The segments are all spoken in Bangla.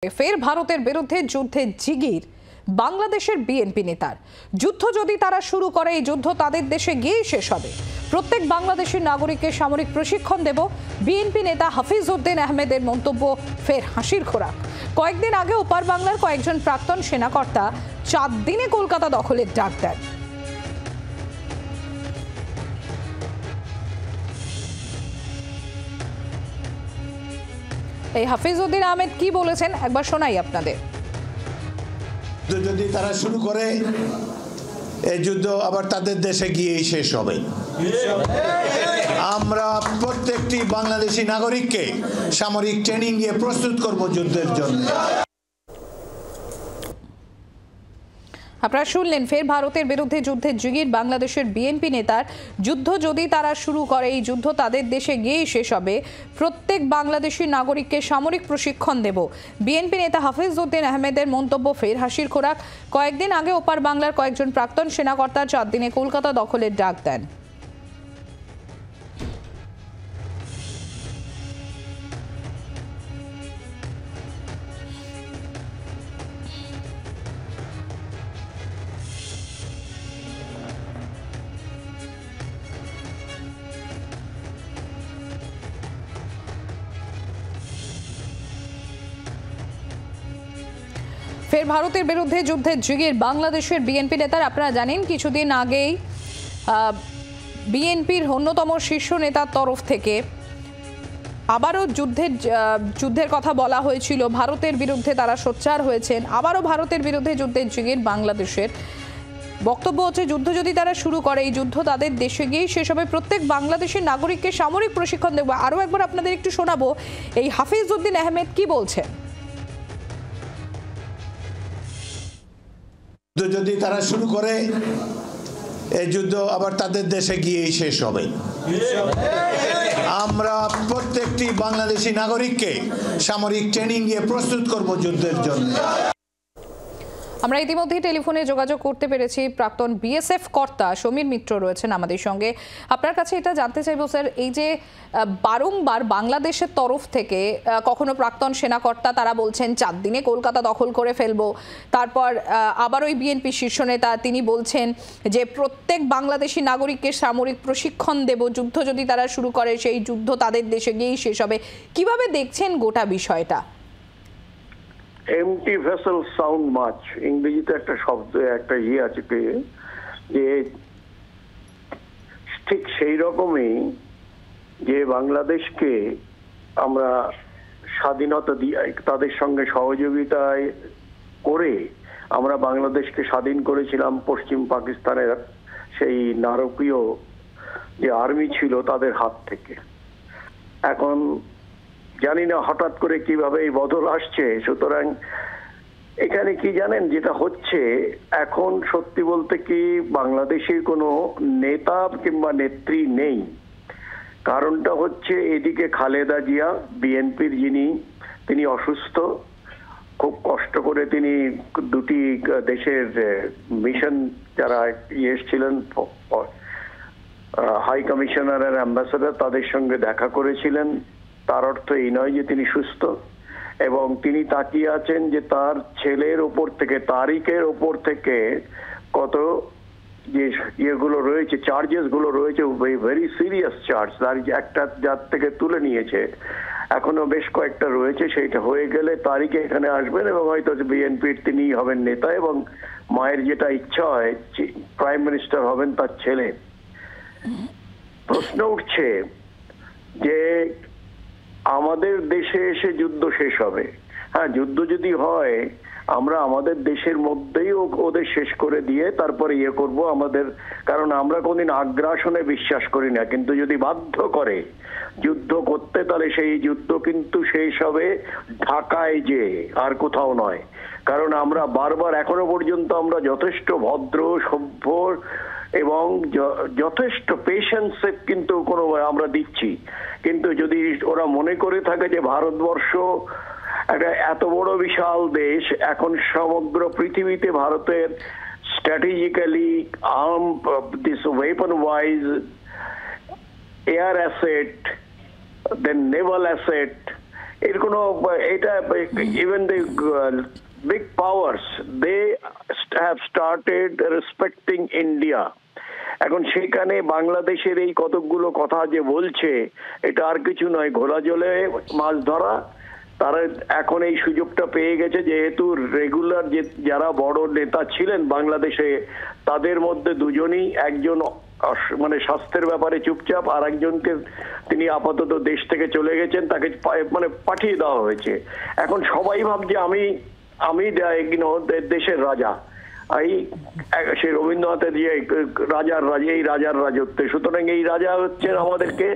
ফের ভারতের বিরুদ্ধে যুদ্ধে জিগির বাংলাদেশের বিএনপি নেতার। যুদ্ধ যদি তারা শুরু করে, এই যুদ্ধ তাদের দেশে গিয়েই শেষ হবে। প্রত্যেক বাংলাদেশের নাগরিককে সামরিক প্রশিক্ষণ দেব, বিএনপি নেতা হাফিজ উদ্দিন আহমেদের মন্তব্য ফের হাসির খোরাক। কয়েকদিন আগে ওপার বাংলার কয়েকজন প্রাক্তন সেনাকর্তা 4 দিনে কলকাতা দখলের ডাক দেন। এই হাফিজ উদ্দিন আহমেদ কি বলেছেন একবার শোনাই আপনাদের। যদি তারা শুরু করে, এই যুদ্ধ আবার তাদের দেশে গিয়েই শেষ হবে। আমরা প্রত্যেকটি বাংলাদেশি নাগরিককে সামরিক ট্রেনিং দিয়ে প্রস্তুত করব যুদ্ধের জন্য। আপনারা শুনলেন ফের ভারতের বিরুদ্ধে যুদ্ধের জিগির বাংলাদেশের বিএনপি নেতার। যুদ্ধ যদি তারা শুরু করে, এই যুদ্ধ তাদের দেশে গিয়েই শেষ হবে। প্রত্যেক বাংলাদেশি নাগরিককে সামরিক প্রশিক্ষণ দেব, বিএনপি নেতা হাফিজ উদ্দিন আহমেদের মন্তব্য ফের হাসির খোরাক। কয়েকদিন আগে ওপার বাংলার কয়েকজন প্রাক্তন সেনাকর্তা 4 দিনে কলকাতা দখলের ডাক দেন। ফের ভারতের বিরুদ্ধে যুদ্ধের জিগির বাংলাদেশের বিএনপি নেতার। আপনারা জানেন কিছুদিন আগেই বিএনপির অন্যতম শীর্ষ নেতার তরফ থেকে আবারও যুদ্ধের কথা বলা হয়েছিল। ভারতের বিরুদ্ধে তারা সোচ্চার হয়েছেন, আবারও ভারতের বিরুদ্ধে যুদ্ধের জিগির বাংলাদেশের। বক্তব্য হচ্ছে যুদ্ধ যদি তারা শুরু করে, এই যুদ্ধ তাদের দেশে গিয়েই শেষ হবে। প্রত্যেক বাংলাদেশের নাগরিককে সামরিক প্রশিক্ষণ দেব। আরও একবার আপনাদের একটু শোনাবো এই হাফিজ উদ্দিন আহমেদ কি বলছেন। যদি তারা শুরু করে, এই যুদ্ধ আবার তাদের দেশে গিয়েই শেষ হবে। আমরা প্রত্যেকটি বাংলাদেশি নাগরিককে সামরিক ট্রেনিং দিয়ে প্রস্তুত করব যুদ্ধের জন্য। আমরা ইতিমধ্যেই টেলিফোনে যোগাযোগ করতে পেরেছি। প্রাক্তন বিএসএফ কর্তা সমীর মিত্র রয়েছেন আমাদের সঙ্গে। আপনার কাছে এটা জানতে চাইবো স্যার, এই যে বারংবার বাংলাদেশের তরফ থেকে কখনো প্রাক্তন সেনাকর্তা তারা বলছেন 4 দিনে কলকাতা দখল করে ফেলবো, তারপর আবার ওই বিএনপি শীর্ষ নেতা তিনি বলছেন যে প্রত্যেক বাংলাদেশি নাগরিককে সামরিক প্রশিক্ষণ দেব, যুদ্ধ যদি তারা শুরু করে সেই যুদ্ধ তাদের দেশে গিয়েই শেষ হবে। কিভাবে দেখছেন গোটা বিষয়টা? এমটি ভেসেল সাউন্ড মাচ, ইংরেজিতে একটা শব্দ একটা আছে যে ঠিক সেই রকমই যে বাংলাদেশকে আমরা স্বাধীনতা দিয়ে তাদের সঙ্গে সহযোগিতায় করে আমরা বাংলাদেশকে স্বাধীন করেছিলাম পশ্চিম পাকিস্তানের সেই নারকীয় যে আর্মি ছিল তাদের হাত থেকে। এখন জানি না হঠাৎ করে কিভাবে এই বদল আসছে। সুতরাং এখানে কি জানেন, যেটা হচ্ছে এখন সত্যি বলতে কি বাংলাদেশের কোনো নেতা কিংবা নেত্রী নেই। কারণটা হচ্ছে এদিকে খালেদা জিয়া বিএনপির তিনি অসুস্থ, খুব কষ্ট করে তিনি 2টি দেশের মিশন যারা এসেছিলেন হাই কমিশনার আর অ্যাম্বাসেডার তাদের সঙ্গে দেখা করেছিলেন। তার অর্থ এই নয় যে তিনি সুস্থ, এবং তিনি তাকিয়ে আছেন যে তার ছেলের ওপর থেকে, তারিকের ওপর থেকে কত যে ইয়েগুলো রয়েছে, চার্জেস গুলো রয়েছে, ভেরি সিরিয়াস চার্জ। তার একটা যার থেকে তুলে নিয়েছে, এখনো বেশ কয়েকটা রয়েছে। সেইটা হয়ে গেলে তারিকে এখানে আসবেন এবং হয়তো বিএনপির তিনি হবেন নেতা, এবং মায়ের যেটা ইচ্ছা হয় প্রাইম মিনিস্টার হবেন তার ছেলে। প্রশ্ন উঠছে যে আমাদের দেশে এসে যুদ্ধ শেষ হবে। হ্যাঁ, যুদ্ধ যদি হয় আমরা আমাদের দেশের মধ্যেই ওদের শেষ করে দিয়ে তারপরে ইয়ে করব আমাদের, কারণ আমরা কোনদিন আগ্রাসনে বিশ্বাস করি না। কিন্তু যদি বাধ্য করে যুদ্ধ করতে, তাহলে সেই যুদ্ধ কিন্তু শেষ হবে ঢাকায়, যে আর কোথাও নয়। কারণ আমরা বারবার এখনো পর্যন্ত আমরা যথেষ্ট ভদ্র, সভ্য এবং যথেষ্ট পেশেন্স কিন্তু আমরা দিচ্ছি। কিন্তু যদি ওরা মনে করে থাকে যে ভারতবর্ষ একটা এত বড় বিশাল দেশ, এখন সমগ্র পৃথিবীতে ভারতের strategically this weapon wise air asset, then naval asset, এর কোনো এটা even the big powers, they have started respecting India. এখন সেখানে বাংলাদেশের এই কতকগুলো কথা যে বলছে, এটা আর কিছু নয়, ঘোলা জলে মাছ ধরা। তারা এখন এই সুযোগটা পেয়ে গেছে, যেহেতু রেগুলার যে যারা বড় নেতা ছিলেন বাংলাদেশে, তাদের মধ্যে দুজনই, একজন মানে স্বাস্থ্যের ব্যাপারে চুপচাপ, আর একজনকে তিনি আপাতত দেশ থেকে চলে গেছেন, তাকে মানে পাঠিয়ে দেওয়া হয়েছে। এখন সবাই ভাবছে আমি দেশের রাজা, এই সে রবীন্দ্রনাথের যে রাজার রাজা, এই রাজার রাজত্বে। সুতরাং এই রাজা হচ্ছেন আমাদেরকে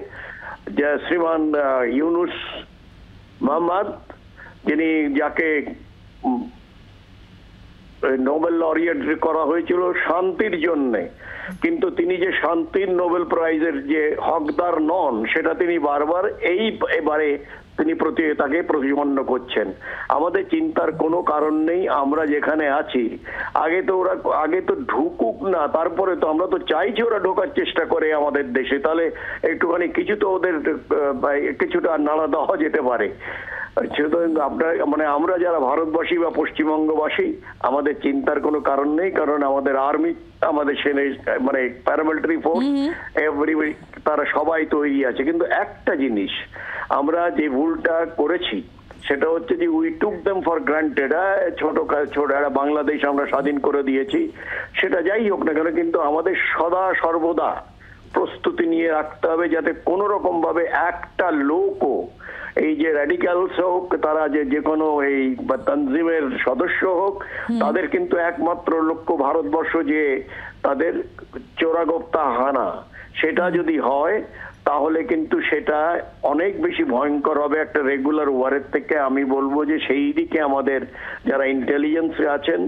যে শ্রীমান ইউনুস মোহাম্মদ, যিনি যাকে নোবেল লরিয়েট করা হয়েছিল শান্তির জন্যে, কিন্তু তিনি যে শান্তির নোবেল প্রাইজের যে হকদার নন, সেটা তিনি বারবার এবারে তিনি তাকে প্রতিপন্ন করছেন। আমাদের চিন্তার কোনো কারণ নেই, আমরা যেখানে আছি, আগে তো ঢুকুক না, তারপরে তো আমরা তো চাইছি ওরা ঢোকার চেষ্টা করে আমাদের দেশে, তাহলে একটুখানি কিছু তো ওদের কিছুটা নাড়া দেওয়া যেতে পারে। আমরা যারা ভারতবাসী বা পশ্চিমবঙ্গবাসী, আমাদের চিন্তার কোনো কারণ নেই, কারণ আমাদের আর্মি, আমাদের সেনা, মানে প্যারামিলিটারি ফোর্স, এভরিবডি, তারা সবাই তৈরি আছে। কিন্তু একটা জিনিস আমরা যে ভুলটা করেছি, সেটা হচ্ছে যে we took them for granted. ছোট একটা বাংলাদেশ আমরা স্বাধীন করে দিয়েছি, সেটা যাই হোক না কেন, কিন্তু আমাদের সদা সর্বদা প্রস্তুতি নিয়ে রাখতে হবে, যাতে কোনো রকম ভাবে একটা লোকও, এই যে র্যাডিক্যালস হোক, তারা যে কোনো এই তানজিমের সদস্য হোক, তাদের কিন্তু একমাত্র লক্ষ্য ভারতবর্ষ, যে তাদের চোরাগোপ্তা হানা, সেটা যদি হয় তাহলে কিন্তু সেটা অনেক বেশি ভয়ঙ্কর হবে একটা রেগুলার ওয়ারের থেকে। আমি বলবো যে সেই দিকে আমাদের যারা ইন্টেলিজেন্সে আছেন,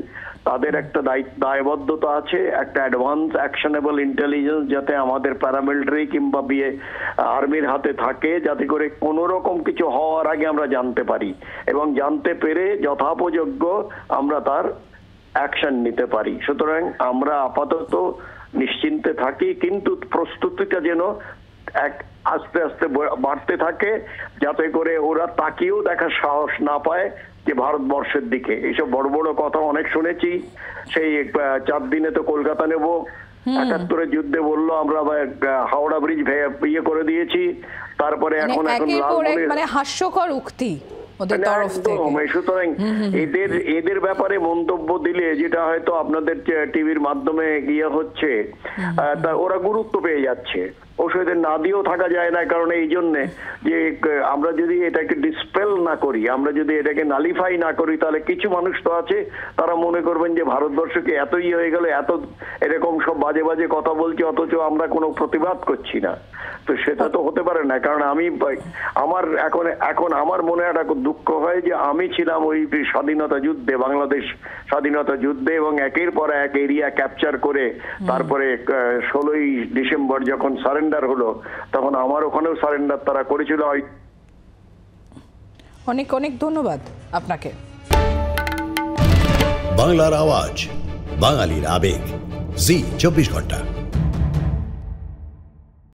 তাদের একটা দায়বদ্ধতা আছে, একটা অ্যাডভান্স অ্যাকশনেবল ইন্টেলিজেন্স যাতে আমাদের প্যারামিলিটারি কিংবা আর্মির হাতে থাকে, যাতে করে কোনো রকম কিছু হওয়ার আগে আমরা জানতে পারি, এবং জানতে পেরে যথাপযোগ্য আমরা তার অ্যাকশন নিতে পারি। সুতরাং আমরা আপাতত নিশ্চিন্তে থাকি, কিন্তু প্রস্তুতিটা যেন আস্তে আস্তে বাড়তে থাকে, যাতে করে ওরা তাকিয়েও দেখার সাহস না পায় যে ভারতবর্ষের দিকে। এইসব বড় বড় কথা অনেক শুনেছি, সেই 4 দিনে তো কলকাতা নেব, 71-এর যুদ্ধে বললো আমরা হাওড়া ব্রিজ ইয়ে করে দিয়েছি, তারপরে এখন মানে হাস্যকর উক্তি ওদের তরফ থেকে। সুতরাং এদের ব্যাপারে মন্তব্য দিলে, যেটা হয়তো আপনাদের টিভির মাধ্যমে গিয়ে হচ্ছে, তা ওরা গুরুত্ব পেয়ে যাচ্ছে, ওষুধের না দিয়েও থাকা যায় না। কারণ এই জন্যে যে আমরা যদি এটাকে ডিসপেল না করি, আমরা যদি এটাকে নালিফাই না করি, তাহলে কিছু মানুষ তো আছে, তারা মনে করবেন যে ভারতবর্ষকে এতই হয়ে গেল, এত এরকম সব বাজে বাজে কথা বলছি, অথচ আমরা কোনো প্রতিবাদ করছি না। তো সেটা তো হতে পারে না। কারণ আমার মনে একটা দুঃখ হয় যে আমি ছিলাম ওই স্বাধীনতা যুদ্ধে, বাংলাদেশ স্বাধীনতা যুদ্ধে, এবং একের পর এক এরিয়া ক্যাপচার করে, তারপরে 16ই ডিসেম্বর যখন সারেন্ডার হলো, তখন আমার ওখানেও সারেন্ডার তারা করেছিল। অনেক অনেক ধন্যবাদ আপনাকে। বাংলার আওয়াজ, বাঙালির আবেগ, জি 24 ঘন্টা।